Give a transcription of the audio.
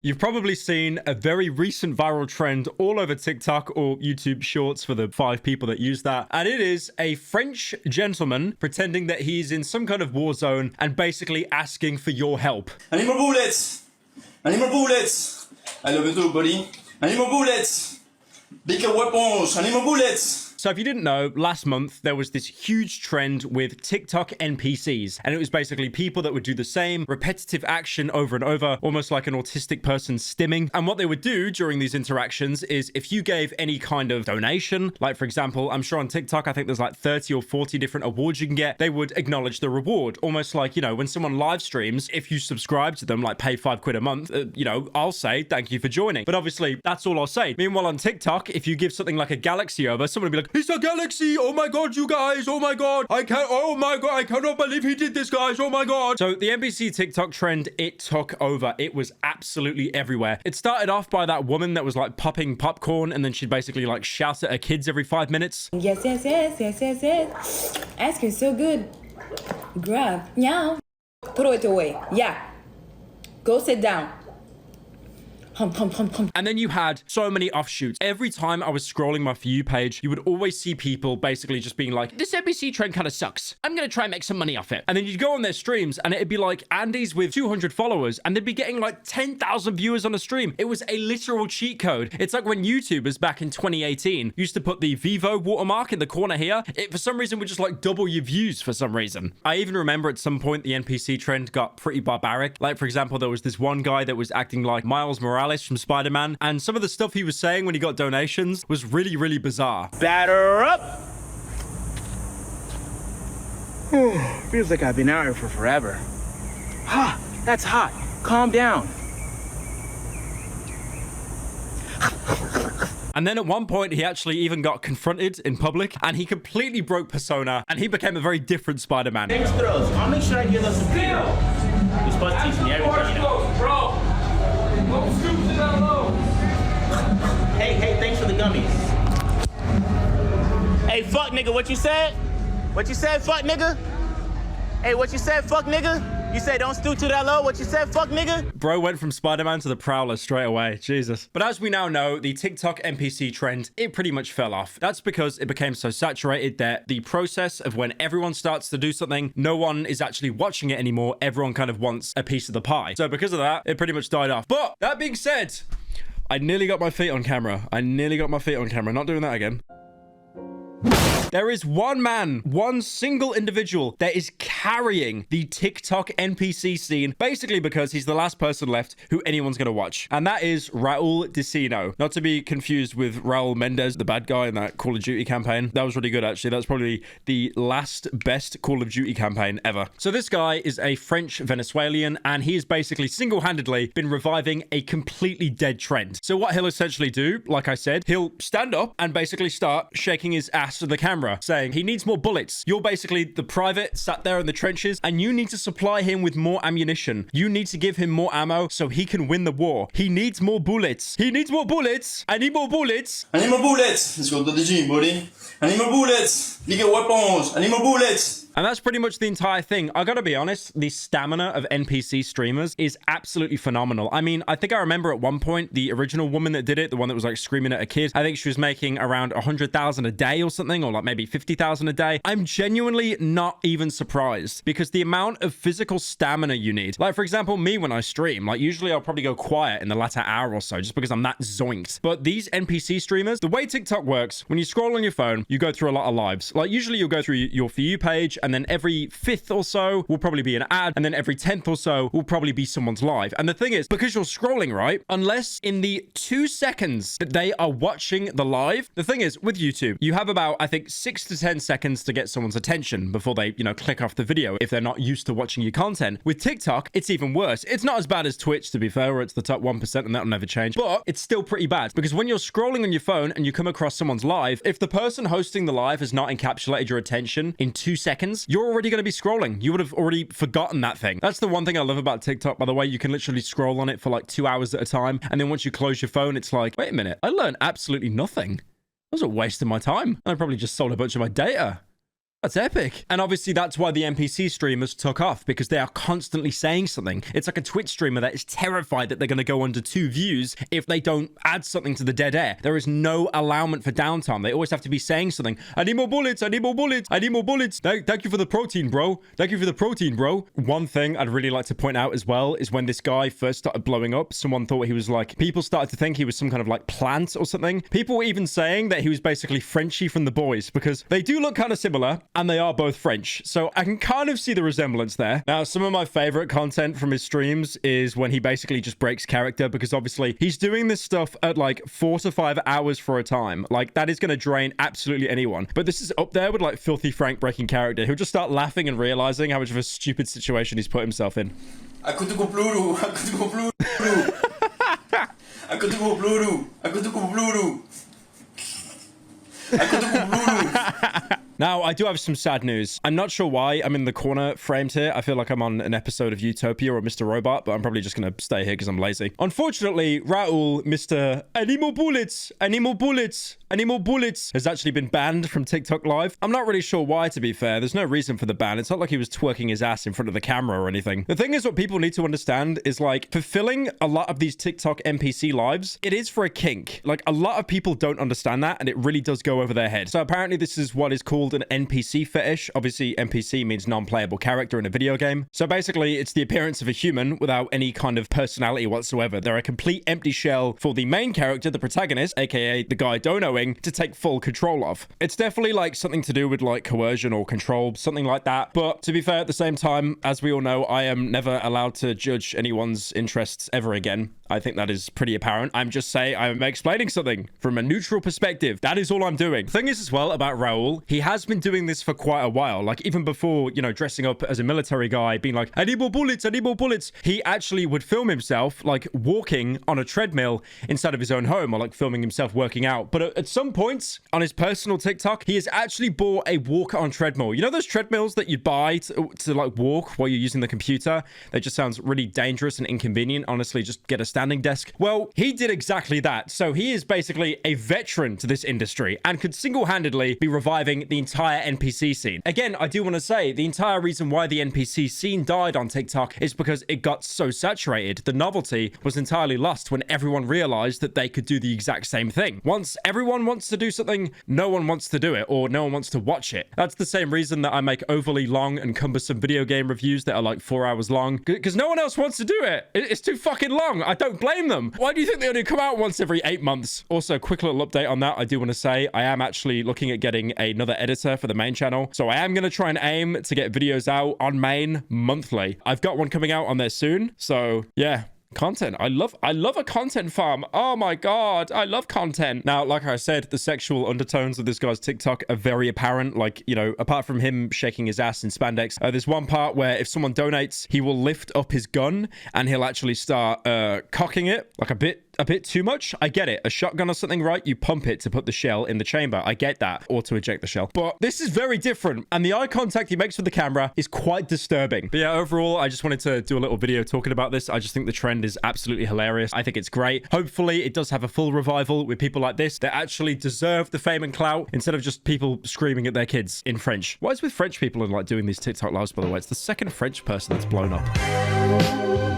You've probably seen a very recent viral trend all over TikTok or YouTube Shorts for the 5 people that use that. And it is a French gentleman pretending that he's in some kind of war zone and basically asking for your help. I need more bullets. I need more bullets. I love you too, buddy. I need more bullets. Bigger weapons. I need more bullets. So if you didn't know, last month there was this huge trend with TikTok NPCs, and it was basically people that would do the same repetitive action over and over, almost like an autistic person stimming. And what they would do during these interactions is if you gave any kind of donation, like for example, I'm sure on TikTok, I think there's like 30 or 40 different awards you can get, they would acknowledge the reward. Almost like, you know, when someone live streams, if you subscribe to them, like pay £5 a month, you know, I'll say thank you for joining. But obviously that's all I'll say. Meanwhile on TikTok, if you give something like a galaxy over, someone will be like, it's a galaxy. Oh my God, you guys. Oh my God. Oh my God. I cannot believe he did this, guys. Oh my God. So the NPC TikTok trend, it took over. It was absolutely everywhere. It started off by that woman that was like popping popcorn and then she'd basically like shout at her kids every 5 minutes. Yes, yes, yes, yes, yes, yes. Ice cream's so good. Grab. Yeah. Throw it away. Yeah. Go sit down. Hum, hum, hum, hum. And then you had so many offshoots. Every time I was scrolling my For You page, you would always see people basically just being like, this NPC trend kind of sucks. I'm going to try and make some money off it. And then you'd go on their streams and it'd be like Andy's with 200 followers and they'd be getting like 10,000 viewers on a stream. It was a literal cheat code. It's like when YouTubers back in 2018 used to put the Vivo watermark in the corner here. It for some reason would just like double your views for some reason. I even remember at some point the NPC trend got pretty barbaric. Like for example, there was this one guy that was acting like Miles Morales from Spider-Man, and some of the stuff he was saying when he got donations was really, really bizarre. Batter up! Feels like I've been out here for forever. Ha! That's hot. Calm down. And then at one point, he actually even got confronted in public, and he completely broke persona, and he became a very different Spider-Man. Thanks, girls. I'll make sure I give us some video. You're supposed to teach me everything, you know. Bro! Don't stoop to that low. Hey, thanks for the gummies. Hey, fuck nigga, what you said? What you said, fuck nigga? Hey, what you said, fuck nigga? You said don't stoop to that low? What you said, fuck nigga? Bro went from Spider-Man to the Prowler straight away. Jesus. But as we now know, the TikTok NPC trend, it pretty much fell off. That's because it became so saturated that the process of when everyone starts to do something, no one is actually watching it anymore. Everyone kind of wants a piece of the pie. So because of that, it pretty much died off. But that being said, I nearly got my feet on camera. Not doing that again. There is one man, one single individual that is carrying the TikTok NPC scene, basically because he's the last person left who anyone's going to watch. And that is Raul Desino. Not to be confused with Raul Mendez, the bad guy in that Call of Duty campaign. That was really good, actually. That's probably the last best Call of Duty campaign ever. So this guy is a French Venezuelan, and he has basically single-handedly been reviving a completely dead trend. So what he'll essentially do, like I said, he'll stand up and basically start shaking his ass to the camera, saying he needs more bullets. You're basically the private sat there in the trenches, and you need to supply him with more ammunition. You need to give him more ammo so he can win the war. He needs more bullets. He needs more bullets. I need more bullets. I need more bullets. Let's go to the gym, buddy. I need more bullets. Bigger weapons. I need more bullets. And that's pretty much the entire thing. I gotta be honest, the stamina of NPC streamers is absolutely phenomenal. I mean, I think I remember at one point, the original woman that did it, the one that was like screaming at a kid, I think she was making around 100,000 a day or something, or like maybe 50,000 a day. I'm genuinely not even surprised because the amount of physical stamina you need. Like for example, me when I stream, like usually I'll probably go quiet in the latter hour or so just because I'm that zoinked. But these NPC streamers, the way TikTok works, when you scroll on your phone, you go through a lot of lives. Like usually you'll go through your For You page, and then every 5th or so will probably be an ad, and then every 10th or so will probably be someone's live. And the thing is, because you're scrolling, right, unless in the 2 seconds that they are watching the live, the thing is, with YouTube, you have about, I think, 6 to 10 seconds to get someone's attention before they, you know, click off the video if they're not used to watching your content. With TikTok, it's even worse. It's not as bad as Twitch, to be fair, where it's the top 1% and that'll never change, but it's still pretty bad because when you're scrolling on your phone and you come across someone's live, if the person hosting the live has not encapsulated your attention in 2 seconds, you're already going to be scrolling. You would have already forgotten that thing. That's the one thing I love about TikTok, by the way. You can literally scroll on it for like 2 hours at a time, and then once you close your phone, it's like, wait a minute, I learned absolutely nothing. That was a waste of my time. I probably just sold a bunch of my data. That's epic. And obviously that's why the NPC streamers took off, because they are constantly saying something. It's like a Twitch streamer that is terrified that they're going to go under 2 views if they don't add something to the dead air. There is no allowance for downtime. They always have to be saying something. I need more bullets. I need more bullets. I need more bullets. Thank you for the protein, bro. Thank you for the protein, bro. One thing I'd really like to point out as well is when this guy first started blowing up, someone thought he was like, people started to think he was some kind of like plant or something. People were even saying that he was basically Frenchie from The Boys, because they do look kind of similar and they are both French. So I can kind of see the resemblance there. Now, some of my favorite content from his streams is when he basically just breaks character, because obviously he's doing this stuff at like 4 to 5 hours for a time. Like, that is going to drain absolutely anyone. But this is up there with like Filthy Frank breaking character. He'll just start laughing and realizing how much of a stupid situation he's put himself in. I could go blue. I could go blue. I could go blue. I could go blue. I could go blue. Now, I do have some sad news. I'm not sure why I'm in the corner framed here. I feel like I'm on an episode of Utopia or Mr. Robot, but I'm probably just going to stay here because I'm lazy. Unfortunately, Raul, Mr. I need more bullets. I need more bullets. I need more bullets has actually been banned from TikTok Live. I'm not really sure why, to be fair. There's no reason for the ban. It's not like he was twerking his ass in front of the camera or anything. The thing is, what people need to understand is like fulfilling a lot of these TikTok NPC lives, it is for a kink. Like, a lot of people don't understand that, and it really does go over their head. So apparently this is what is called an NPC fetish. Obviously, NPC means non-playable character in a video game. So basically, it's the appearance of a human without any kind of personality whatsoever. They're a complete empty shell for the main character, the protagonist, aka the guy donoing, to take full control of. It's definitely like something to do with like coercion or control, something like that. But to be fair, at the same time, as we all know, I am never allowed to judge anyone's interests ever again. I think that is pretty apparent. I'm just saying, I'm explaining something from a neutral perspective. That is all I'm doing. The thing is as well about Raul, he has been doing this for quite a while. Like, even before, you know, dressing up as a military guy, being like, I need more bullets, I need more bullets. He actually would film himself like walking on a treadmill inside of his own home, or like filming himself working out. But at some points on his personal TikTok, he has actually bought a walk on treadmill. You know those treadmills that you'd buy to like walk while you're using the computer? That just sounds really dangerous and inconvenient. Honestly, just get a standing desk. Well, he did exactly that. So he is basically a veteran to this industry and could single-handedly be reviving the entire NPC scene. Again, I do want to say the entire reason why the NPC scene died on TikTok is because it got so saturated. The novelty was entirely lost when everyone realized that they could do the exact same thing. Once everyone wants to do something, no one wants to do it, or no one wants to watch it. That's the same reason that I make overly long and cumbersome video game reviews that are like 4 hours long, because no one else wants to do it. It's too fucking long. I don't blame them. Why do you think they only come out once every 8 months? Also, quick little update on that. I do want to say I am actually looking at getting another editor for the main channel. So I am going to try and aim to get videos out on main monthly. I've got one coming out on there soon. So yeah. Content. I love a content farm. Oh my god, I love content. Now, like I said, the sexual undertones of this guy's TikTok are very apparent. Like, you know, apart from him shaking his ass in spandex, there's one part where if someone donates, he will lift up his gun and he'll actually start cocking it like a bit too much. I get it. A shotgun or something, right? You pump it to put the shell in the chamber. I get that. Or to eject the shell. But this is very different. And the eye contact he makes with the camera is quite disturbing. But yeah, overall, I just wanted to do a little video talking about this. I just think the trend is absolutely hilarious. I think it's great. Hopefully, it does have a full revival with people like this that actually deserve the fame and clout instead of just people screaming at their kids in French. What is with French people and like doing these TikTok lives, by the way? It's the second French person that's blown up.